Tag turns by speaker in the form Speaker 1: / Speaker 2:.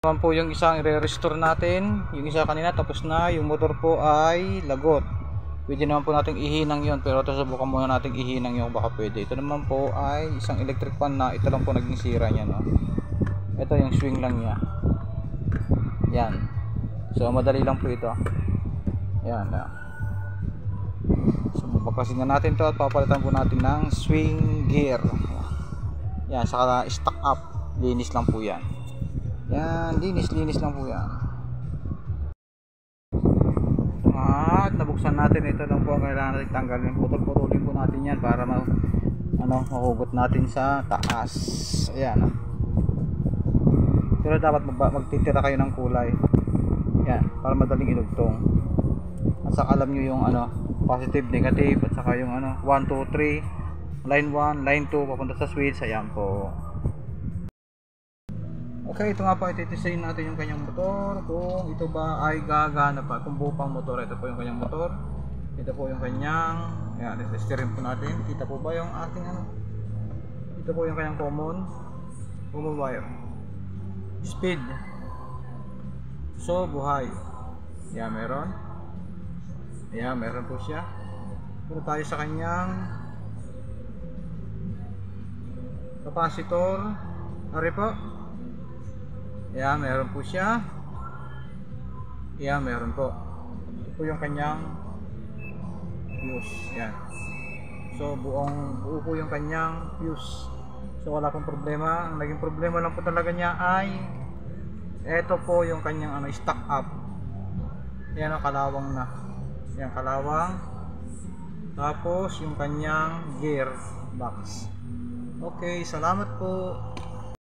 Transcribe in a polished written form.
Speaker 1: Naman po yung isang i-restore natin. Yung isa kanina tapos na. Yung motor po ay lagot. Pwede naman po nating ihinang yon, pero ito subukan muna nating ihinang yung baka pwede. Ito naman po ay isang electric fan na ito lang po naging sira niya, no? Ito yung swing lang niya. Yan. So madali lang po ito. Yan. So babakasin na natin to at papalitan po natin ng swing gear. Yan, saka stock up. Linis lang po yan. Yan, linis lang po yan. At nabuksan natin, ito lang po ang kailangan natin tanggalin. Putol-putulin po natin yan para mahugot natin sa taas. Ayan. Pero dapat magtitira kayo ng kulay. Yan, para madaling inugtong. At saka alam nyo yung positive, negative, at saka yung 1, 2, 3, line 1, line 2 papunta sa switch. Ayan po. Okay, ito nga po, ititisayin natin yung kanyang motor kung ito ba ay gagana pa, kung buo pang motor. Ito po yung kanyang motor, ito po yung kanyang, ayan, steering po natin. Kita po ba yung ating ito po yung kanyang common wire, speed, so buhay. Ayan, meron po siya. Punta tayo sa kanyang capacitor. Ari po. Ayan, meron po siya. Ayan, meron po. Ito po yung kanyang fuse. Ayan. So buo po yung kanyang fuse. So wala pong problema. Ang naging problema lang po talaga niya ay ito po yung kanyang stock up. Ayan, kalawang na. Ayan, kalawang. Tapos yung kanyang gear box. Okay, salamat po.